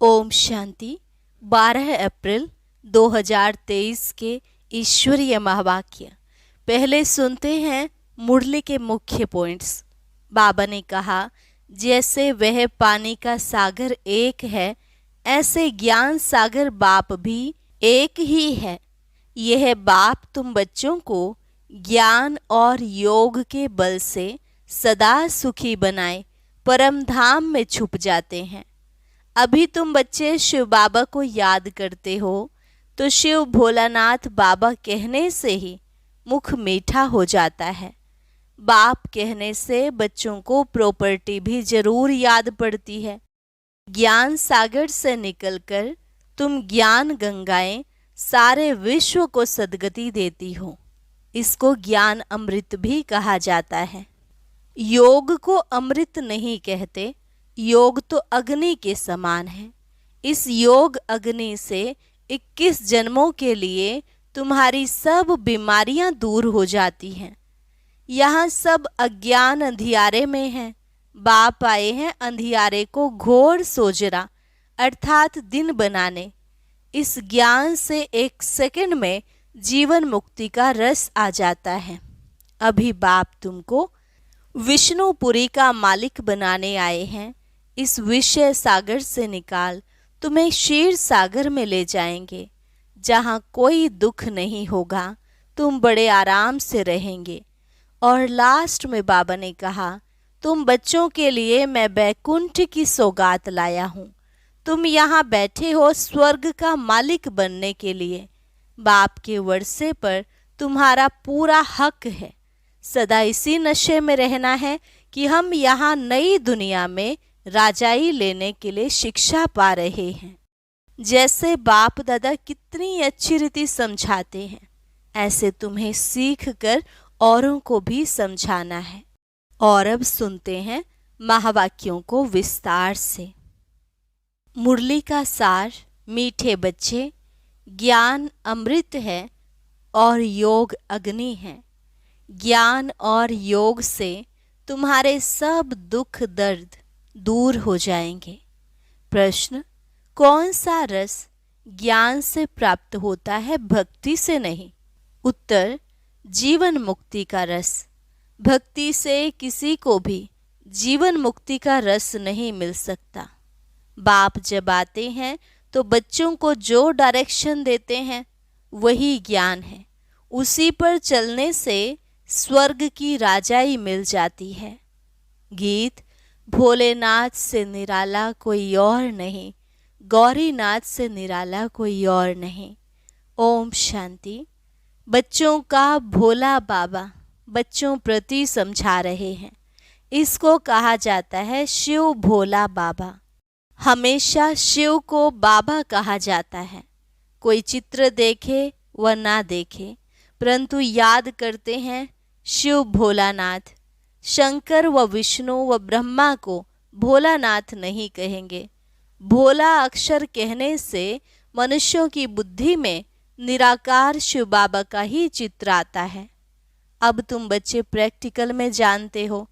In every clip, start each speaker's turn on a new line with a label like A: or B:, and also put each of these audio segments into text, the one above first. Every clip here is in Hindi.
A: ओम शांति। 12 अप्रैल 2023 के ईश्वरीय महावाक्य। पहले सुनते हैं मुरली के मुख्य पॉइंट्स। बाबा ने कहा, जैसे वह पानी का सागर एक है, ऐसे ज्ञान सागर बाप भी एक ही है। यह बाप तुम बच्चों को ज्ञान और योग के बल से सदा सुखी बनाए परम धाम में छुप जाते हैं। अभी तुम बच्चे शिव बाबा को याद करते हो तो शिव भोलानाथ बाबा कहने से ही मुख मीठा हो जाता है। बाप कहने से बच्चों को प्रॉपर्टी भी जरूर याद पड़ती है। ज्ञान सागर से निकलकर तुम ज्ञान गंगाएं सारे विश्व को सद्गति देती हो। इसको ज्ञान अमृत भी कहा जाता है। योग को अमृत नहीं कहते, योग तो अग्नि के समान है। इस योग अग्नि से 21 जन्मों के लिए तुम्हारी सब बीमारियां दूर हो जाती हैं। यहाँ सब अज्ञान अंधियारे में है। बाप आए हैं अंधियारे को घोर सोजरा अर्थात दिन बनाने। इस ज्ञान से 1 सेकंड में जीवन मुक्ति का रस आ जाता है। अभी बाप तुमको विष्णुपुरी का मालिक बनाने आए हैं। इस विषय सागर से निकाल तुम्हें क्षीर सागर में ले जाएंगे, जहाँ कोई दुख नहीं होगा, तुम बड़े आराम से रहेंगे। और लास्ट में बाबा ने कहा, तुम बच्चों के लिए मैं बैकुंठ की सौगात लाया हूँ। तुम यहाँ बैठे हो स्वर्ग का मालिक बनने के लिए। बाप के वर्षे पर तुम्हारा पूरा हक है। सदा इसी नशे में रहना है कि हम यहाँ नई दुनिया में राजाई लेने के लिए शिक्षा पा रहे हैं। जैसे बाप दादा कितनी अच्छी रीति समझाते हैं, ऐसे तुम्हें सीख कर औरों को भी समझाना है। और अब सुनते हैं महावाक्यों को विस्तार से। मुरली का सार, मीठे बच्चे, ज्ञान अमृत है और योग अग्नि है। ज्ञान और योग से तुम्हारे सब दुख दर्द दूर हो जाएंगे। प्रश्न, कौन सा रस ज्ञान से प्राप्त होता है, भक्ति से नहीं? उत्तर, जीवन मुक्ति का रस। भक्ति से किसी को भी जीवन मुक्ति का रस नहीं मिल सकता। बाप जब आते हैं तो बच्चों को जो डायरेक्शन देते हैं वही ज्ञान है। उसी पर चलने से स्वर्ग की राजाई मिल जाती है। गीत, भोलेनाथ से निराला कोई और नहीं, गौरीनाथ से निराला कोई और नहीं। ओम शांति। बच्चों का भोला बाबा बच्चों प्रति समझा रहे हैं। इसको कहा जाता है शिव भोला बाबा। हमेशा शिव को बाबा कहा जाता है। कोई चित्र देखे व ना देखे, परंतु याद करते हैं शिव भोलानाथ। शंकर व विष्णु व ब्रह्मा को भोलानाथ नहीं कहेंगे। भोला अक्षर कहने से मनुष्यों की बुद्धि में निराकार शिव बाबा का ही चित्र आता है। अब तुम बच्चे प्रैक्टिकल में जानते हो।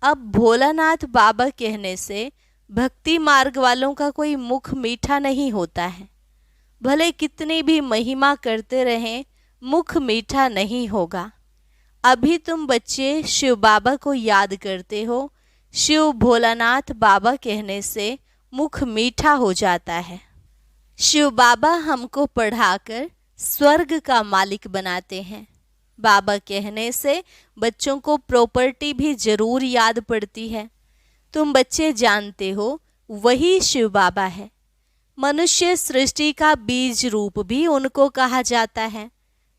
A: अब भोलानाथ बाबा कहने से भक्ति मार्ग वालों का कोई मुख मीठा नहीं होता है। भले कितनी भी महिमा करते रहें, मुख मीठा नहीं होगा। अभी तुम बच्चे शिव बाबा को याद करते हो। शिव भोलानाथ बाबा कहने से मुख मीठा हो जाता है। शिव बाबा हमको पढ़ाकर स्वर्ग का मालिक बनाते हैं। बाबा कहने से बच्चों को प्रॉपर्टी भी जरूर याद पड़ती है। तुम बच्चे जानते हो वही शिव बाबा है। मनुष्य सृष्टि का बीज रूप भी उनको कहा जाता है।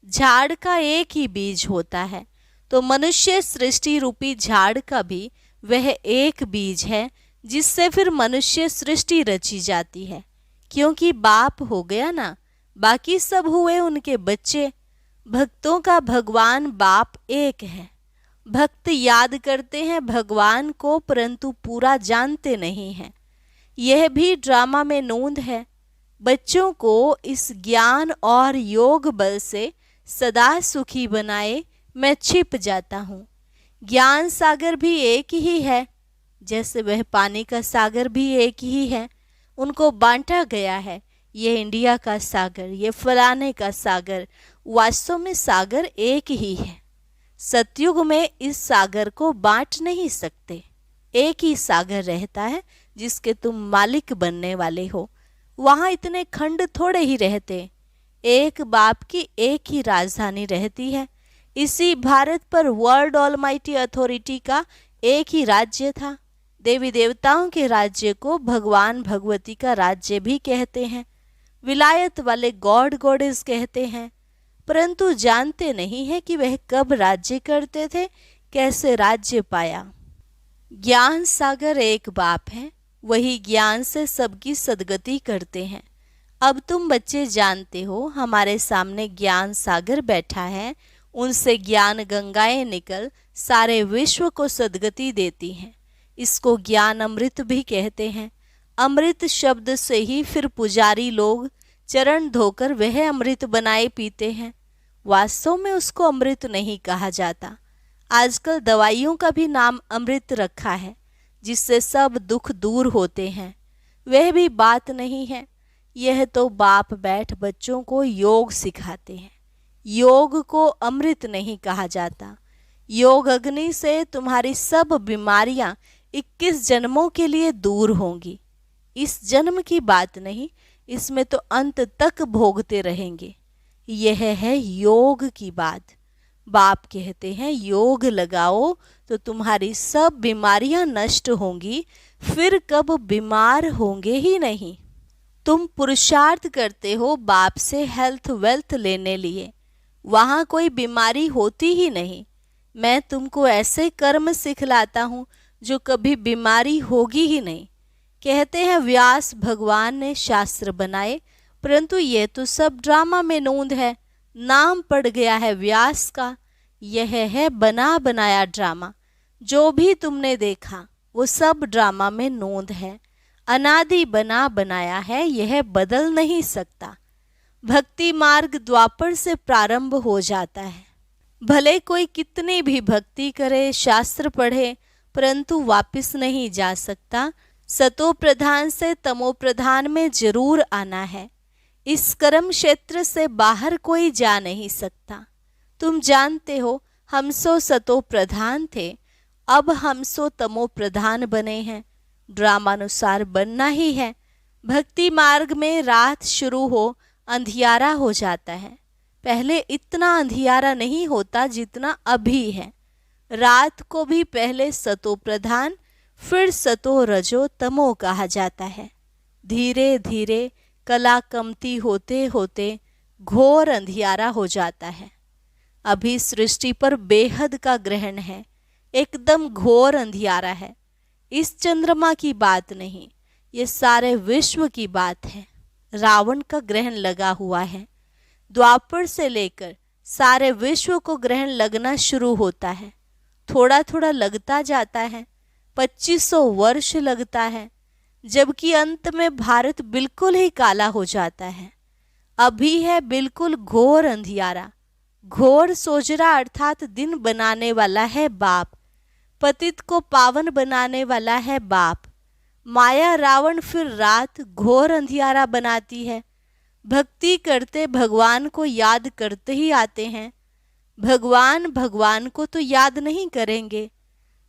A: झाड़ का एक ही बीज होता है, तो मनुष्य सृष्टि रूपी झाड़ का भी वह एक बीज है, जिससे फिर मनुष्य सृष्टि रची जाती है। क्योंकि बाप हो गया ना, बाकी सब हुए उनके बच्चे। भक्तों का भगवान बाप एक है। भक्त याद करते हैं भगवान को, परंतु पूरा जानते नहीं हैं। यह भी ड्रामा में नोंद है। बच्चों को इस ज्ञान और योग बल से सदा सुखी बनाए मैं छिप जाता हूँ। ज्ञान सागर भी एक ही है, जैसे वह पानी का सागर भी एक ही है। उनको बांटा गया है, ये इंडिया का सागर, ये फलाने का सागर। वास्तव में सागर एक ही है। सतयुग में इस सागर को बांट नहीं सकते। एक ही सागर रहता है जिसके तुम मालिक बनने वाले हो। वहाँ इतने खंड थोड़े ही रहते। एक बाप की एक ही राजधानी रहती है। इसी भारत पर वर्ल्ड ऑलमाइटी अथॉरिटी का एक ही राज्य था। देवी देवताओं के राज्य को भगवान भगवती का राज्य भी कहते हैं। विलायत वाले गॉड गॉडेस कहते हैं, परंतु जानते नहीं है कि वह कब राज्य करते थे, कैसे राज्य पाया। ज्ञान सागर एक बाप है, वही ज्ञान से सबकी सदगति करते हैं। अब तुम बच्चे जानते हो, हमारे सामने ज्ञान सागर बैठा है, उनसे ज्ञान गंगाएं निकल सारे विश्व को सदगति देती हैं। इसको ज्ञान अमृत भी कहते हैं। अमृत शब्द से ही फिर पुजारी लोग चरण धोकर वह अमृत बनाए पीते हैं। वास्तव में उसको अमृत नहीं कहा जाता। आजकल दवाइयों का भी नाम अमृत रखा है, जिससे सब दुख दूर होते हैं। वह भी बात नहीं है। यह तो बाप बैठ बच्चों को योग सिखाते हैं। योग को अमृत नहीं कहा जाता। योग अग्नि से तुम्हारी सब बीमारियां 21 जन्मों के लिए दूर होंगी। इस जन्म की बात नहीं, इसमें तो अंत तक भोगते रहेंगे। यह है योग की बात। बाप कहते हैं योग लगाओ तो तुम्हारी सब बीमारियां नष्ट होंगी, फिर कब बीमार होंगे ही नहीं। तुम पुरुषार्थ करते हो बाप से हेल्थ वेल्थ लेने लिए, वहाँ कोई बीमारी होती ही नहीं। मैं तुमको ऐसे कर्म सिखलाता हूँ जो कभी बीमारी होगी ही नहीं। कहते हैं व्यास भगवान ने शास्त्र बनाए, परंतु ये तो सब ड्रामा में नोंद है। नाम पड़ गया है व्यास का। यह है बना बनाया ड्रामा। जो भी तुमने देखा वो सब ड्रामा में नोंद है। अनादि बना बनाया है, यह बदल नहीं सकता। भक्ति मार्ग द्वापर से प्रारंभ हो जाता है। भले कोई कितनी भी भक्ति करे, शास्त्र पढ़े, परंतु वापस नहीं जा सकता। सतो प्रधान से तमो प्रधान में जरूर आना है। इस कर्म क्षेत्र से बाहर कोई जा नहीं सकता। तुम जानते हो हम सो सतो प्रधान थे, अब हम सो तमो प्रधान बने हैं। ड्रामानुसार बनना ही है। भक्ति मार्ग में रात शुरू हो अंधियारा हो जाता है। पहले इतना अंधियारा नहीं होता जितना अभी है। रात को भी पहले सतो प्रधान, फिर सतो रजो तमो कहा जाता है। धीरे धीरे कला कमती होते होते घोर अंधियारा हो जाता है। अभी सृष्टि पर बेहद का ग्रहण है, एकदम घोर अंधियारा है। इस चंद्रमा की बात नहीं, ये सारे विश्व की बात है। रावण का ग्रहण लगा हुआ है। द्वापर से लेकर सारे विश्व को ग्रहण लगना शुरू होता है। थोड़ा थोड़ा लगता जाता है। 2500 वर्ष लगता है, जबकि अंत में भारत बिल्कुल ही काला हो जाता है। अभी है बिल्कुल घोर अंधियारा। घोर सोजरा अर्थात दिन बनाने वाला है बाप। पतित को पावन बनाने वाला है बाप। माया रावण फिर रात घोर अंधियारा बनाती है। भक्ति करते भगवान को याद करते ही आते हैं। भगवान भगवान को तो याद नहीं करेंगे।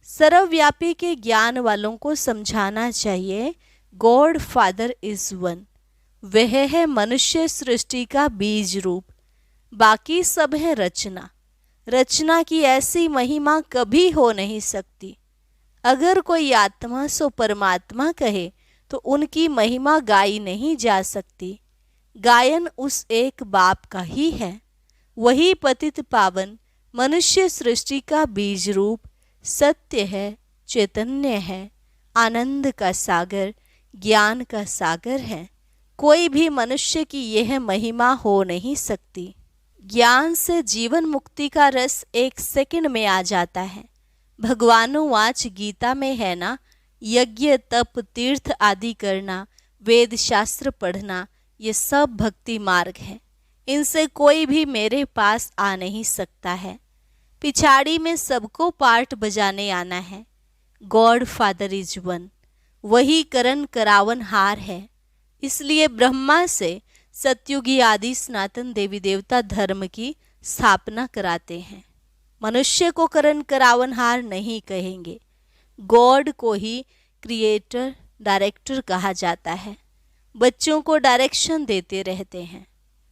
A: सर्वव्यापी के ज्ञान वालों को समझाना चाहिए गॉड फादर इज वन। वह है मनुष्य सृष्टि का बीज रूप, बाकी सब है रचना। रचना की ऐसी महिमा कभी हो नहीं सकती। अगर कोई आत्मा सो परमात्मा कहे तो उनकी महिमा गाई नहीं जा सकती। गायन उस एक बाप का ही है। वही पतित पावन मनुष्य सृष्टि का बीज रूप सत्य है, चैतन्य है, आनंद का सागर, ज्ञान का सागर है। कोई भी मनुष्य की यह महिमा हो नहीं सकती। ज्ञान से जीवन मुक्ति का रस 1 सेकंड में आ जाता है। भगवानुवाच गीता में है ना, यज्ञ तप तीर्थ आदि करना, वेद शास्त्र पढ़ना, ये सब भक्ति मार्ग है। इनसे कोई भी मेरे पास आ नहीं सकता है। पिछाड़ी में सबको पार्ट बजाने आना है। God father is one. वही करण करावन हार है। इसलिए ब्रह्मा से सतयुगी आदि सनातन देवी देवता धर्म की स्थापना कराते हैं। मनुष्य को करण करावनहार नहीं कहेंगे। गॉड को ही क्रिएटर डायरेक्टर कहा जाता है। बच्चों को डायरेक्शन देते रहते हैं।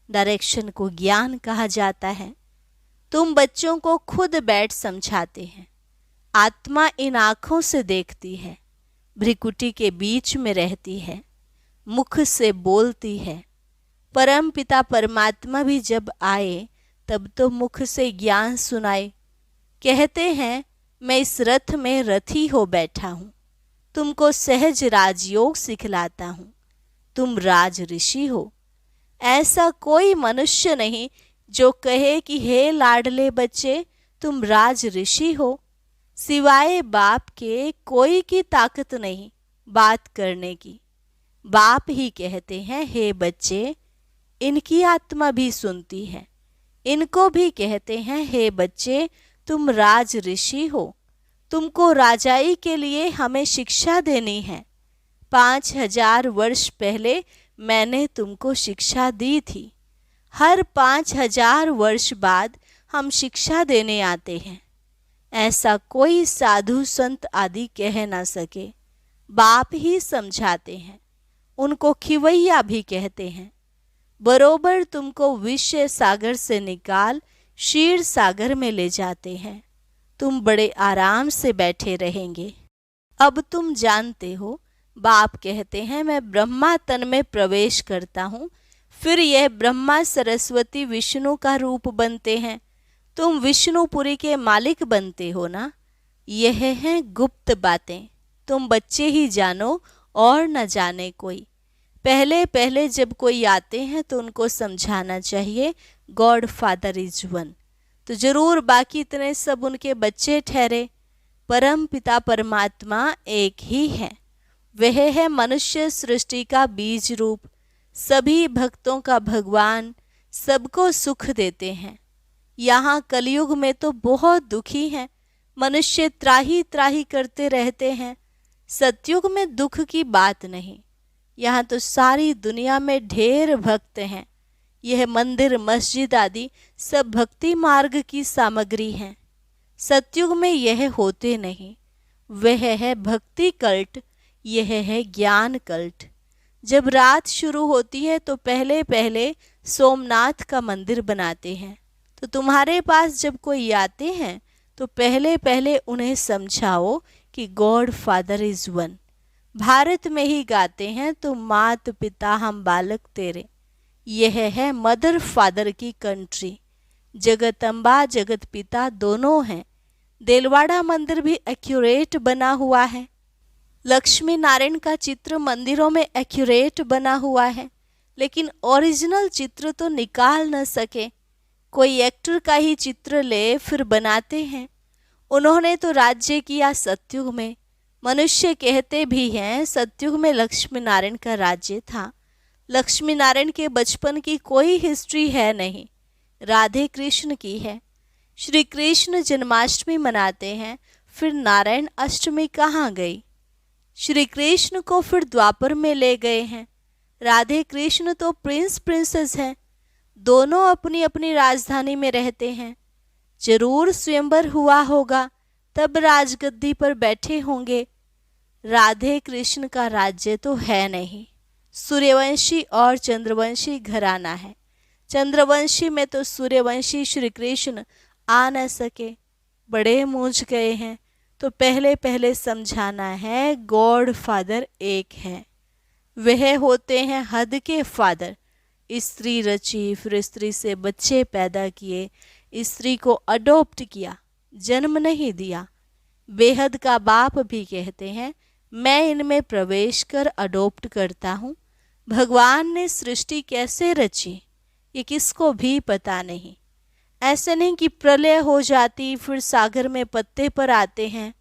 A: डायरेक्शन को ज्ञान कहा जाता है। तुम बच्चों को खुद बैठ समझाते हैं। आत्मा इन आँखों से देखती है, भ्रिकुटी के बीच में रहती है, मुख से बोलती है। परम पिता परमात्मा भी जब आए तब तो मुख से ज्ञान सुनाए। कहते हैं मैं इस रथ में रथी हो बैठा हूँ, तुमको सहज राजयोग सिखलाता हूँ, तुम राज ऋषि हो। ऐसा कोई मनुष्य नहीं जो कहे कि हे लाडले बच्चे तुम राज ऋषि हो। सिवाय बाप के कोई की ताकत नहीं बात करने की। बाप ही कहते हैं हे बच्चे, इनकी आत्मा भी सुनती है। इनको भी कहते हैं हे बच्चे तुम राज ऋषि हो, तुमको राजाई के लिए हमें शिक्षा देनी है। 5000 वर्ष पहले मैंने तुमको शिक्षा दी थी। हर 5000 वर्ष बाद हम शिक्षा देने आते हैं। ऐसा कोई साधु संत आदि कह ना सके। बाप ही समझाते हैं। उनको खिवैया भी कहते हैं। बरोबर तुमको विषय सागर से निकाल क्षीर सागर में ले जाते हैं। तुम बड़े आराम से बैठे रहेंगे। अब तुम जानते हो, बाप कहते हैं मैं ब्रह्मा तन में प्रवेश करता हूँ, फिर यह ब्रह्मा सरस्वती विष्णु का रूप बनते हैं। तुम विष्णुपुरी के मालिक बनते हो ना। यह हैं गुप्त बातें, तुम बच्चे ही जानो और न जाने कोई। पहले पहले जब कोई आते हैं तो उनको समझाना चाहिए गॉड फादर इज वन, तो जरूर बाकी इतने सब उनके बच्चे ठहरे। परम पिता परमात्मा एक ही है। वह है मनुष्य सृष्टि का बीज रूप, सभी भक्तों का भगवान, सबको सुख देते हैं। यहाँ कलयुग में तो बहुत दुखी हैं, मनुष्य त्राही त्राही करते रहते हैं। सतयुग में दुख की बात नहीं, यहाँ तो सारी दुनिया में ढेर भक्त हैं। यह मंदिर मस्जिद आदि सब भक्ति मार्ग की सामग्री हैं। सतयुग में यह होते नहीं। वह है भक्ति कल्ट, यह है ज्ञान कल्ट। जब रात शुरू होती है तो पहले पहले सोमनाथ का मंदिर बनाते हैं। तो तुम्हारे पास जब कोई आते हैं तो पहले पहले उन्हें समझाओ कि God father is one. Bharat में ही गाते हैं तो मात पिता हम बालक तेरे। यह है मदर फादर की कंट्री। जगतम्बा जगत पिता दोनों हैं। देलवाड़ा मंदिर भी एक्यूरेट बना हुआ है। लक्ष्मी नारायण का चित्र मंदिरों में एक्यूरेट बना हुआ है, लेकिन ओरिजिनल चित्र तो निकाल न सके। कोई एक्टर का ही चित्र ले फिर बनाते हैं। उन्होंने तो राज्य किया सतयुग में। मनुष्य कहते भी हैं सतयुग में लक्ष्मी नारायण का राज्य था। लक्ष्मी नारायण के बचपन की कोई हिस्ट्री है नहीं, राधे कृष्ण की है। श्री कृष्ण जन्माष्टमी मनाते हैं, फिर नारायण अष्टमी कहाँ गई? श्री कृष्ण को फिर द्वापर में ले गए हैं। राधे कृष्ण तो प्रिंस प्रिंसेस हैं, दोनों अपनी अपनी राजधानी में रहते हैं। जरूर स्वयंवर हुआ होगा, तब राजगद्दी पर बैठे होंगे। राधे कृष्ण का राज्य तो है नहीं। सूर्यवंशी और चंद्रवंशी घराना है। चंद्रवंशी में तो सूर्यवंशी श्री कृष्ण आ न सके, बड़े मूंझ गए हैं। तो पहले पहले समझाना है गॉड फादर एक है। वह होते हैं हद के फादर। स्त्री रची, फिर स्त्री से बच्चे पैदा किए, स्त्री को अडॉप्ट किया, जन्म नहीं दिया। बेहद का बाप भी कहते हैं मैं इनमें प्रवेश कर अडॉप्ट करता हूँ। भगवान ने सृष्टि कैसे रची ये किसको भी पता नहीं। ऐसे नहीं कि प्रलय हो जाती फिर सागर में पत्ते पर आते हैं।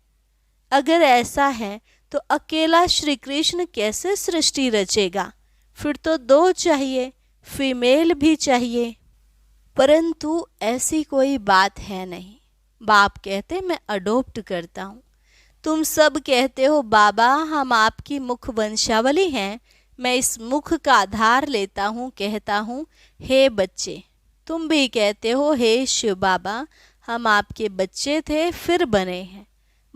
A: अगर ऐसा है तो अकेला श्री कृष्ण कैसे सृष्टि रचेगा? फिर तो दो चाहिए, फीमेल भी चाहिए। परंतु ऐसी कोई बात है नहीं। बाप कहते मैं अडॉप्ट करता हूँ। तुम सब कहते हो बाबा हम आपकी मुख वंशावली हैं, मैं इस मुख का आधार लेता हूँ, कहता हूँ, हे बच्चे। तुम भी कहते हो, हे शिव बाबा, हम आपके बच्चे थे फिर बने हैं।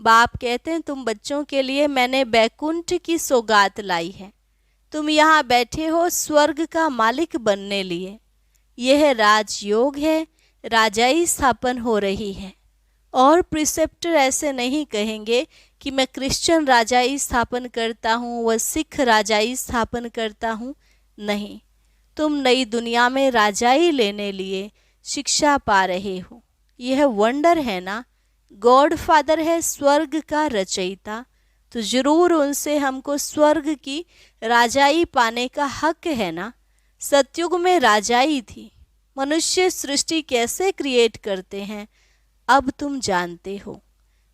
A: बाप कहते हैं, तुम बच्चों के लिए मैंने बैकुंठ की सौगात लाई है। तुम यहाँ बैठे हो स्वर्ग का मालिक बनने लिए। यह राजयोग है, राजाई स्थापन हो रही है। और प्रिसेप्टर ऐसे नहीं कहेंगे कि मैं क्रिश्चियन राजाई स्थापन करता हूँ, वह सिख राजाई स्थापन करता हूँ। नहीं, तुम नई दुनिया में राजाई लेने लिए शिक्षा पा रहे हो। यह वंडर है ना। गॉड फादर है स्वर्ग का रचयिता, तो जरूर उनसे हमको स्वर्ग की राजाई पाने का हक है ना। सतयुग में राजाई थी। मनुष्य सृष्टि कैसे क्रिएट करते हैं अब तुम जानते हो।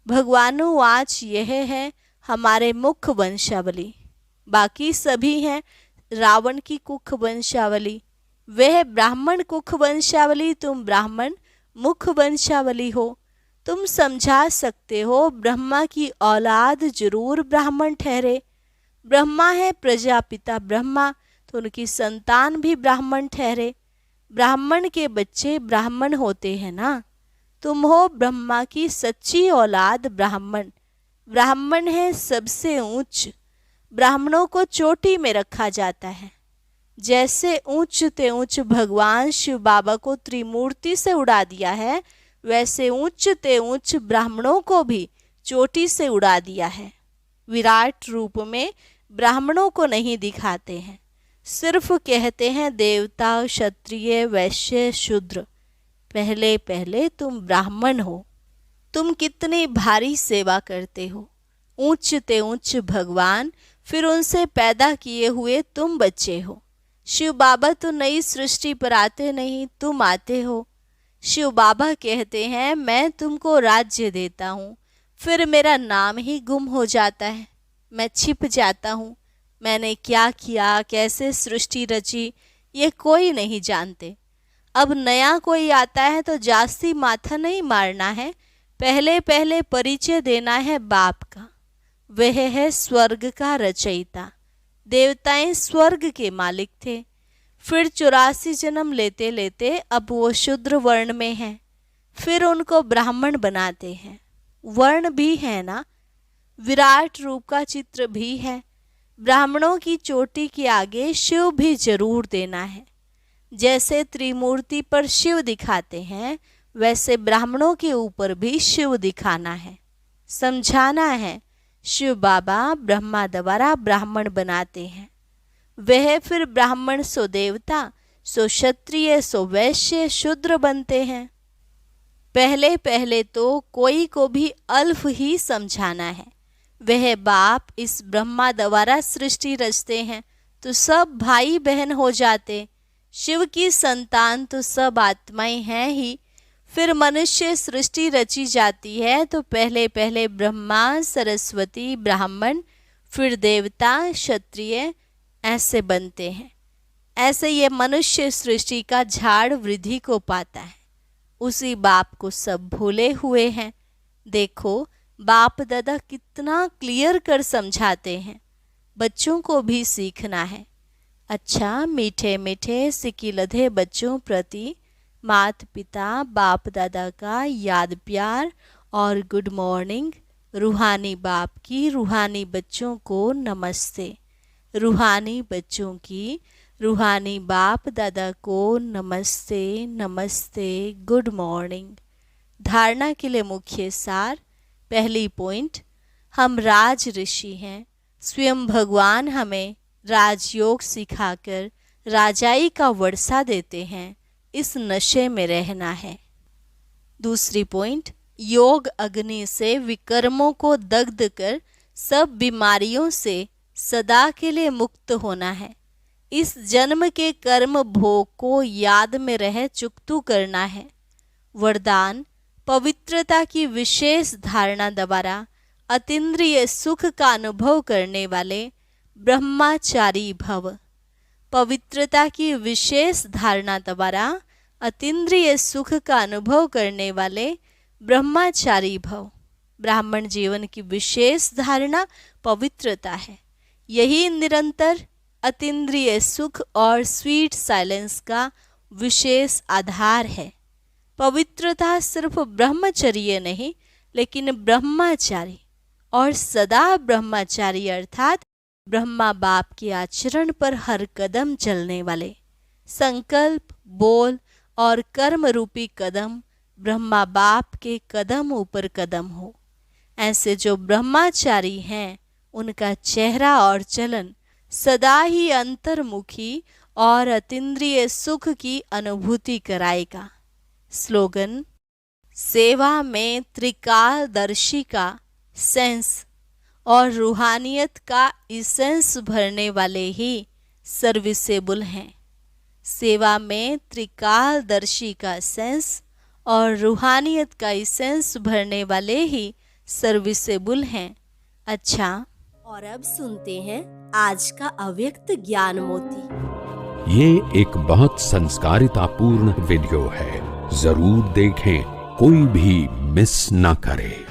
A: भगवानुवाच यह है हमारे मुख वंशावली। बाकी सभी हैं रावण की कुख वंशावली। वह ब्राह्मण कुख वंशावली, तुम ब्राह्मण मुख वंशावली हो। तुम समझा सकते हो ब्रह्मा की औलाद जरूर ब्राह्मण ठहरे। ब्रह्मा है प्रजापिता ब्रह्मा, तो उनकी संतान भी ब्राह्मण ठहरे। ब्राह्मण के बच्चे ब्राह्मण होते हैं ना। तुम हो ब्रह्मा की सच्ची औलाद ब्राह्मण। ब्राह्मण है सबसे ऊंच। ब्राह्मणों को चोटी में रखा जाता है। जैसे ऊंच ते ऊंच भगवान शिव बाबा को त्रिमूर्ति से उड़ा दिया है, वैसे ऊंच ते ऊंच ब्राह्मणों को भी चोटी से उड़ा दिया है। विराट रूप में ब्राह्मणों को नहीं दिखाते हैं, सिर्फ कहते हैं देवता, क्षत्रिय, वैश्य, शूद्र। पहले पहले तुम ब्राह्मण हो। तुम कितनी भारी सेवा करते हो। ऊंच ते ऊंच भगवान, फिर उनसे पैदा किए हुए तुम बच्चे हो। शिव बाबा तो नई सृष्टि पर आते नहीं, तुम आते हो। शिव बाबा कहते हैं मैं तुमको राज्य देता हूँ, फिर मेरा नाम ही गुम हो जाता है। मैं छिप जाता हूँ। मैंने क्या किया, कैसे सृष्टि रची, ये कोई नहीं जानते। अब नया कोई आता है तो जास्ती माथा नहीं मारना है, पहले पहले परिचय देना है बाप का। वह है स्वर्ग का रचयिता। देवताएं स्वर्ग के मालिक थे, फिर 84 जन्म लेते लेते अब वो शूद्र वर्ण में हैं, फिर उनको ब्राह्मण बनाते हैं। वर्ण भी है ना, विराट रूप का चित्र भी है। ब्राह्मणों की चोटी के आगे शिव भी जरूर देना है। जैसे त्रिमूर्ति पर शिव दिखाते हैं, वैसे ब्राह्मणों के ऊपर भी शिव दिखाना है, समझाना है। शिव बाबा ब्रह्मा द्वारा ब्राह्मण बनाते हैं। वह फिर ब्राह्मण सो देवता, सो क्षत्रिय, सो वैश्य, शूद्र बनते हैं। पहले पहले तो कोई को भी अल्फ ही समझाना है। वह बाप इस ब्रह्मा द्वारा सृष्टि रचते हैं तो सब भाई बहन हो जाते। शिव की संतान तो सब आत्माएं हैं ही। फिर मनुष्य सृष्टि रची जाती है तो पहले पहले ब्रह्मा, सरस्वती, ब्राह्मण, फिर देवता, क्षत्रिय ऐसे बनते हैं। ऐसे ये मनुष्य सृष्टि का झाड़ वृद्धि को पाता है। उसी बाप को सब भूले हुए हैं। देखो बाप दादा कितना क्लियर कर समझाते हैं। बच्चों को भी सीखना है। अच्छा, मीठे मीठे सिकिलधे बच्चों प्रति माता पिता बाप दादा का याद प्यार और गुड मॉर्निंग। रूहानी बाप की रूहानी बच्चों को नमस्ते। रूहानी बच्चों की रूहानी बाप दादा को नमस्ते नमस्ते, गुड मॉर्निंग। धारणा के लिए मुख्य सार। पहली पॉइंट, हम राज ऋषि हैं। स्वयं भगवान हमें राजयोग सिखाकर राजाई का वर्षा देते हैं। इस नशे में रहना है। दूसरी पॉइंट, योग अग्नि से विकर्मों को दग्ध कर सब बीमारियों से सदा के लिए मुक्त होना है। इस जन्म के कर्म भोग को याद में रह चुकतू करना है। वरदान, पवित्रता की विशेष धारणा द्वारा अतीन्द्रिय सुख का अनुभव करने वाले ब्रह्मचारी भव। पवित्रता की विशेष धारणा द्वारा अतीन्द्रिय सुख का अनुभव करने वाले ब्रह्मचारी भव। ब्राह्मण जीवन की विशेष धारणा पवित्रता है। यही निरंतर अतीन्द्रिय सुख और स्वीट साइलेंस का विशेष आधार है। पवित्रता सिर्फ ब्रह्मचर्य नहीं, लेकिन ब्रह्मचारी और सदा ब्रह्मचारी अर्थात ब्रह्मा बाप के आचरण पर हर कदम चलने वाले। संकल्प, बोल और कर्म रूपी कदम ब्रह्मा बाप के कदम ऊपर कदम हो। ऐसे जो ब्रह्मचारी हैं उनका चेहरा और चलन सदा ही अंतर्मुखी और अतीन्द्रिय सुख की अनुभूति कराएगा। स्लोगन: सेवा में त्रिकालदर्शी का सेंस और रूहानियत का इसेंस भरने वाले ही सर्विसेबल हैं। सेवा में त्रिकालदर्शी का सेंस और रूहानियत का इसेंस भरने वाले ही सर्विसेबल हैं। अच्छा, और अब सुनते हैं आज का अव्यक्त ज्ञान मोती।
B: ये एक बहुत संस्कारितापूर्ण वीडियो है, जरूर देखें, कोई भी मिस ना करे।